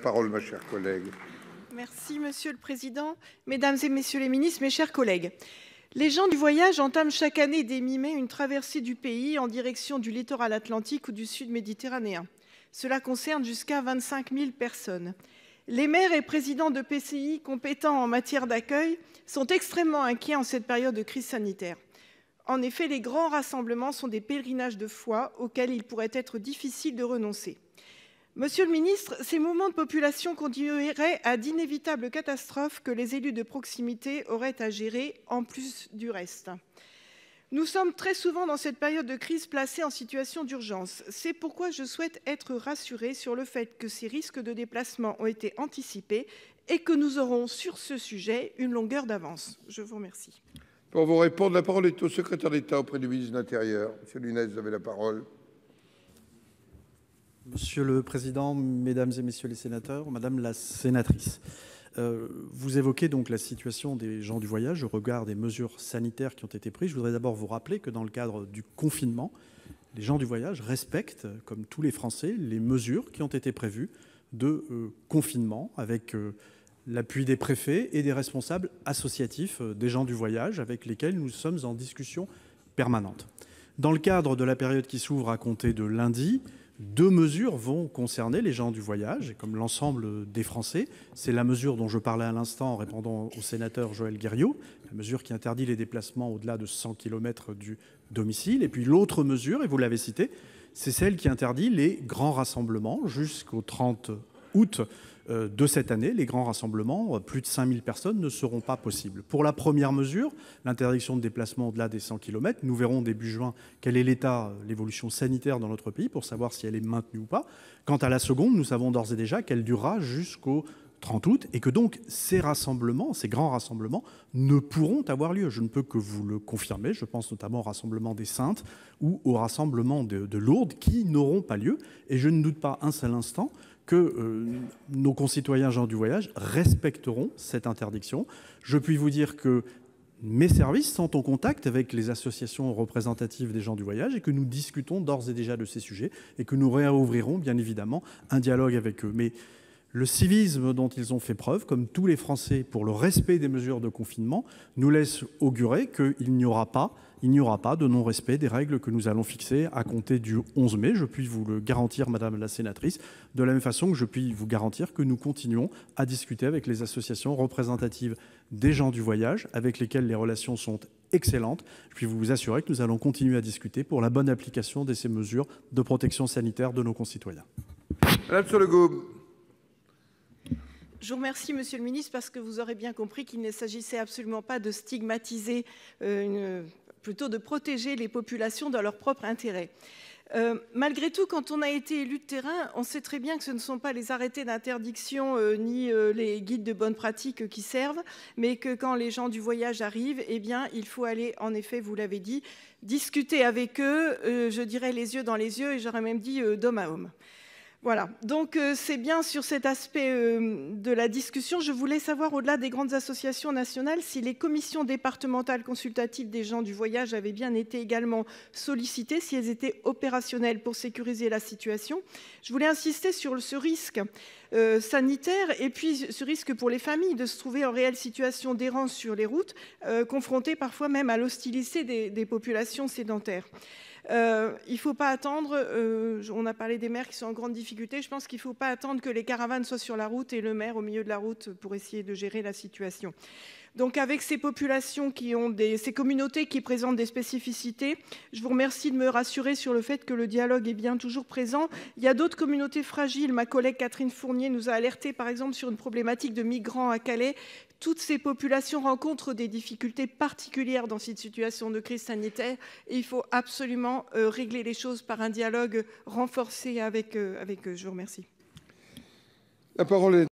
parole, ma chère collègue. Merci, Monsieur le Président. Mesdames et Messieurs les ministres, mes chers collègues, les gens du voyage entament chaque année dès mi-mai une traversée du pays en direction du littoral atlantique ou du sud méditerranéen. Cela concerne jusqu'à 25 000 personnes. Les maires et présidents de PCI compétents en matière d'accueil sont extrêmement inquiets en cette période de crise sanitaire. En effet, les grands rassemblements sont des pèlerinages de foi auxquels il pourrait être difficile de renoncer. Monsieur le ministre, ces mouvements de population conduiraient à d'inévitables catastrophes que les élus de proximité auraient à gérer, en plus du reste. Nous sommes très souvent dans cette période de crise placés en situation d'urgence. C'est pourquoi je souhaite être rassurée sur le fait que ces risques de déplacement ont été anticipés et que nous aurons sur ce sujet une longueur d'avance. Je vous remercie. Pour vous répondre, la parole est au secrétaire d'État auprès du ministre de l'Intérieur. Monsieur Lunez, vous avez la parole. Monsieur le Président, Mesdames et Messieurs les sénateurs, Madame la sénatrice, vous évoquez donc la situation des gens du voyage au regard des mesures sanitaires qui ont été prises. Je voudrais d'abord vous rappeler que dans le cadre du confinement, les gens du voyage respectent, comme tous les Français, les mesures qui ont été prévues de confinement avec l'appui des préfets et des responsables associatifs des gens du voyage avec lesquels nous sommes en discussion permanente. Dans le cadre de la période qui s'ouvre à compter de lundi, 2 mesures vont concerner les gens du voyage, et comme l'ensemble des Français. C'est la mesure dont je parlais à l'instant en répondant au sénateur Joël Guerriau, la mesure qui interdit les déplacements au-delà de 100 km du domicile. Et puis l'autre mesure, et vous l'avez citée, c'est celle qui interdit les grands rassemblements jusqu'au 30 août de cette année. Les grands rassemblements, plus de 5000 personnes, ne seront pas possibles. Pour la première mesure, l'interdiction de déplacement au-delà des 100 km, nous verrons début juin quel est l'état, l'évolution sanitaire dans notre pays pour savoir si elle est maintenue ou pas. Quant à la seconde, nous savons d'ores et déjà qu'elle durera jusqu'au 30 août et que donc ces rassemblements, ces grands rassemblements, ne pourront avoir lieu. Je ne peux que vous le confirmer. Je pense notamment au rassemblement des Saintes ou au rassemblement de Lourdes qui n'auront pas lieu. Et je ne doute pas un seul instant que nos concitoyens gens du voyage respecteront cette interdiction. Je puis vous dire que mes services sont en contact avec les associations représentatives des gens du voyage et que nous discutons d'ores et déjà de ces sujets et que nous réouvrirons bien évidemment un dialogue avec eux. Mais le civisme dont ils ont fait preuve, comme tous les Français, pour le respect des mesures de confinement, nous laisse augurer qu'il n'y aura pas de non-respect des règles que nous allons fixer à compter du 11 mai. Je puis vous le garantir, Madame la sénatrice, de la même façon que je puis vous garantir que nous continuons à discuter avec les associations représentatives des gens du voyage, avec lesquelles les relations sont excellentes. Je puis vous assurer que nous allons continuer à discuter pour la bonne application de ces mesures de protection sanitaire de nos concitoyens. Madame Sollogoub. Je vous remercie, Monsieur le Ministre, parce que vous aurez bien compris qu'il ne s'agissait absolument pas de stigmatiser, plutôt de protéger les populations dans leur propre intérêt. Malgré tout, quand on a été élu de terrain, on sait très bien que ce ne sont pas les arrêtés d'interdiction ni les guides de bonne pratique qui servent, mais que quand les gens du voyage arrivent, eh bien, il faut aller, en effet, vous l'avez dit, discuter avec eux, je dirais les yeux dans les yeux, et j'aurais même dit d'homme à homme. Voilà, donc c'est bien sur cet aspect de la discussion. Je voulais savoir, au-delà des grandes associations nationales, si les commissions départementales consultatives des gens du voyage avaient bien été également sollicitées, si elles étaient opérationnelles pour sécuriser la situation. Je voulais insister sur ce risque sanitaire et puis ce risque pour les familles de se trouver en réelle situation d'errance sur les routes, confrontées parfois même à l'hostilité des populations sédentaires. Il ne faut pas attendre, on a parlé des maires qui sont en grande difficulté, je pense qu'il ne faut pas attendre que les caravanes soient sur la route et le maire au milieu de la route pour essayer de gérer la situation. Donc avec ces populations qui ont ces communautés qui présentent des spécificités, je vous remercie de me rassurer sur le fait que le dialogue est bien toujours présent. Il y a d'autres communautés fragiles. Ma collègue Catherine Fournier nous a alerté par exemple sur une problématique de migrants à Calais. Toutes ces populations rencontrent des difficultés particulières dans cette situation de crise sanitaire et il faut absolument régler les choses par un dialogue renforcé avec eux. Je vous remercie. La parole est